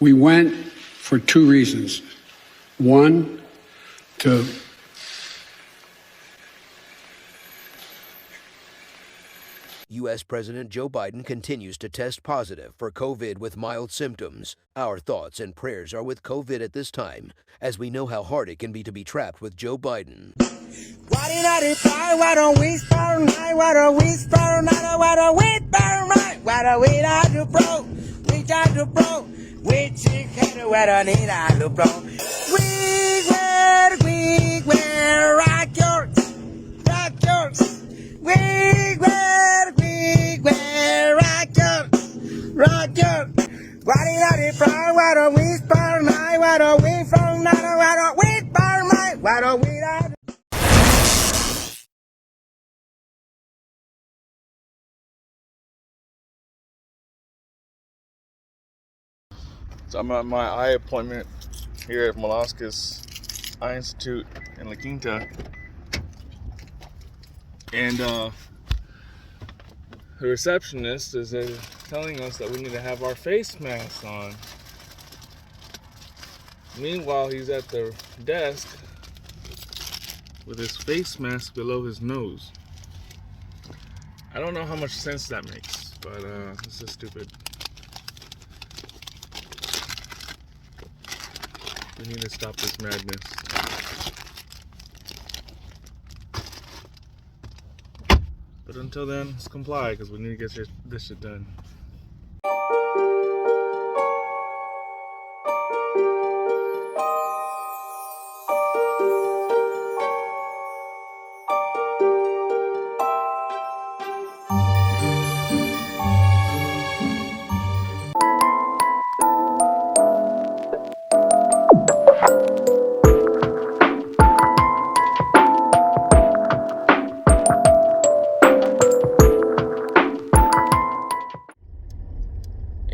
We went for two reasons. One, to U.S. President Joe Biden continues to test positive for COVID with mild symptoms. Our thoughts and prayers are with COVID at this time, as we know how hard it can be to be trapped with Joe Biden. Why did I reply? Why don't we spell night? Why don't we spell night? Why don't we spell night? Why don't we not do bro? We got to bro. We chick head, why don't need I do bro? We wear, rock yours. We wear, rock yours. Why did I reply? Why don't we spell night? Why don't we spell night? Why don't we spell night? Why don't we not? So I'm at my eye appointment here at Milauskas Eye Institute in La Quinta, and the receptionist is telling us that we need to have our face masks on. Meanwhile, he's at the desk with his face mask below his nose. I don't know how much sense that makes, but this is stupid. We need to stop this madness. But until then, let's comply, because we need to get this shit done.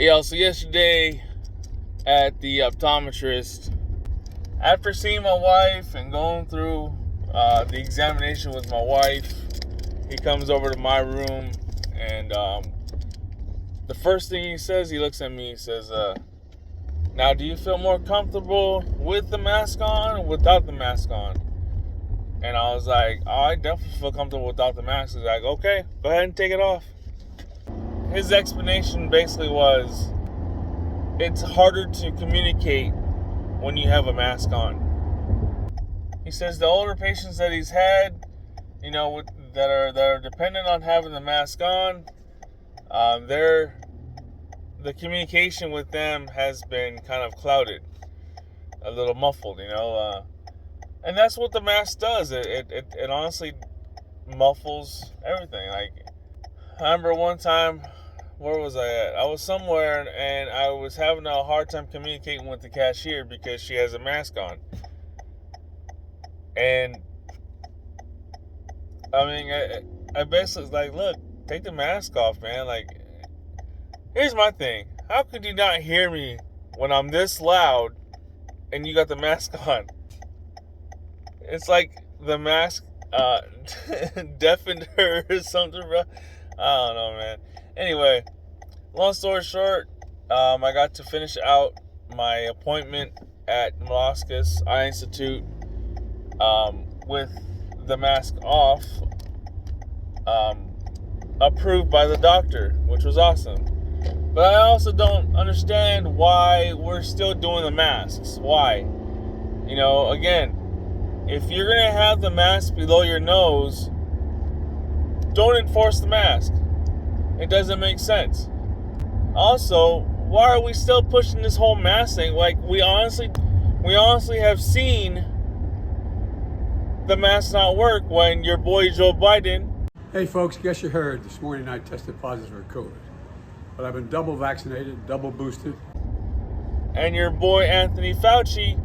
Yo, so yesterday at the optometrist, after seeing my wife and going through the examination with my wife, he comes over to my room, and the first thing he says, he looks at me, he says, now do you feel more comfortable with the mask on or without the mask on? And I was like, oh, I definitely feel comfortable without the mask. He's like, okay, go ahead and take it off. His explanation basically was, it's harder to communicate when you have a mask on. He says the older patients that he's had, you know, that are dependent on having the mask on, the communication with them has been kind of clouded, a little muffled, you know, and that's what the mask does. It honestly muffles everything. Like, I remember one time, where was I at? I was somewhere, and I was having a hard time communicating with the cashier because she has a mask on. And I mean, I basically was like, look, take the mask off, man. Like, here's my thing. How could you not hear me when I'm this loud and you got the mask on? It's like the mask deafened her or something, bro. I don't know, man. Anyway, long story short, I got to finish out my appointment at Milauskas Eye Institute with the mask off, approved by the doctor, which was awesome. But I also don't understand why we're still doing the masks. Why? You know, again, if you're going to have the mask below your nose, don't enforce the mask. It doesn't make sense. Also, why are we still pushing this whole mask thing? Like, we honestly have seen the mask not work when your boy Joe Biden. Hey folks, guess you heard this morning I tested positive for COVID, but I've been double vaccinated, double boosted. And your boy Anthony Fauci.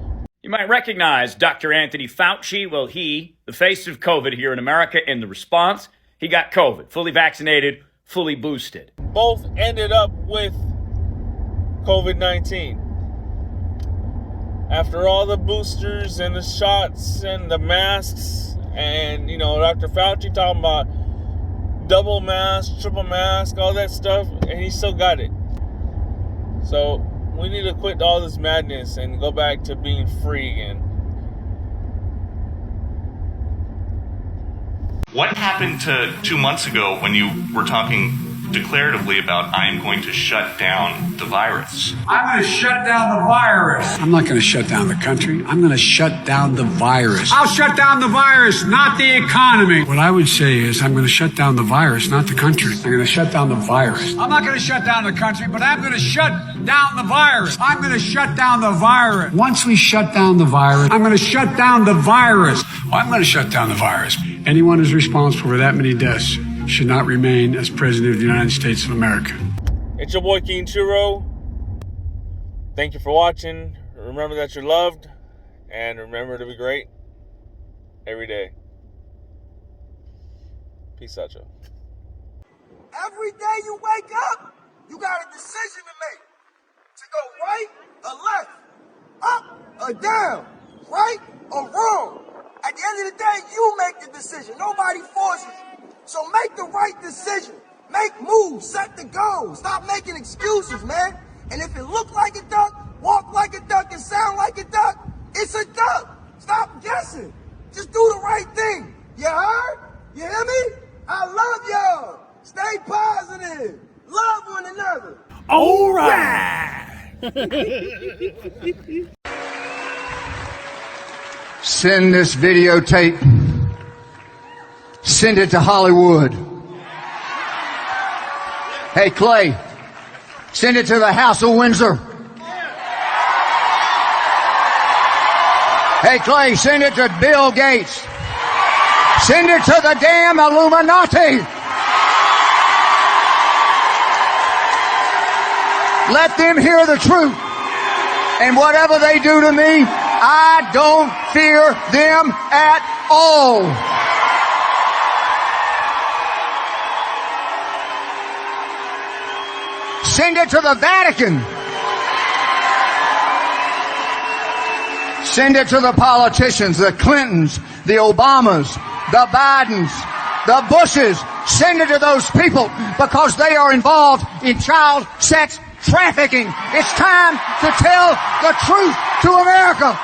You might recognize Dr. Anthony Fauci. Well, he, the face of COVID here in America, in the response, he got COVID, fully vaccinated, fully boosted. Both ended up with COVID-19. After all the boosters and the shots and the masks, and, you know, Dr. Fauci talking about double mask, triple mask, all that stuff, and he still got it. So We need to quit all this madness and go back to being free again. What happened to 2 months ago when you were talking declaratively about I am going to shut down the virus? I'm going to shut down the virus. I'm not going to shut down the country. I'm going to shut down the virus. I'll shut down the virus, not the economy. What I would say is I'm going to shut down the virus, not the country. I'm going to shut down the virus. I'm not going to shut down the country, but I'm going to shut down the virus. I'm going to shut down the virus. Once we shut down the virus, I'm going to shut down the virus. I'm going to shut down the virus. Anyone who's responsible for that many deaths should not remain as President of the United States of America. It's your boy King Churro. Thank you for watching. Remember that you're loved, and remember to be great every day. Peace out, y'all. Every day you wake up, you got a decision to make. To go right or left, up or down, right or wrong. At the end of the day, you make the decision. Nobody forces you. So make the right decision. Make moves, set the goal. Stop making excuses, man. And if it look like a duck, walk like a duck, and sound like a duck, it's a duck. Stop guessing. Just do the right thing. You heard? You hear me? I love y'all. Stay positive. Love one another. All right. Send this videotape. Send it to Hollywood. Hey, Clay, send it to the House of Windsor. Hey, Clay, send it to Bill Gates. Send it to the damn Illuminati. Let them hear the truth. And whatever they do to me, I don't fear them at all. Send it to the Vatican. Send it to the politicians, the Clintons, the Obamas, the Bidens, the Bushes. Send it to those people because they are involved in child sex trafficking. It's time to tell the truth to America.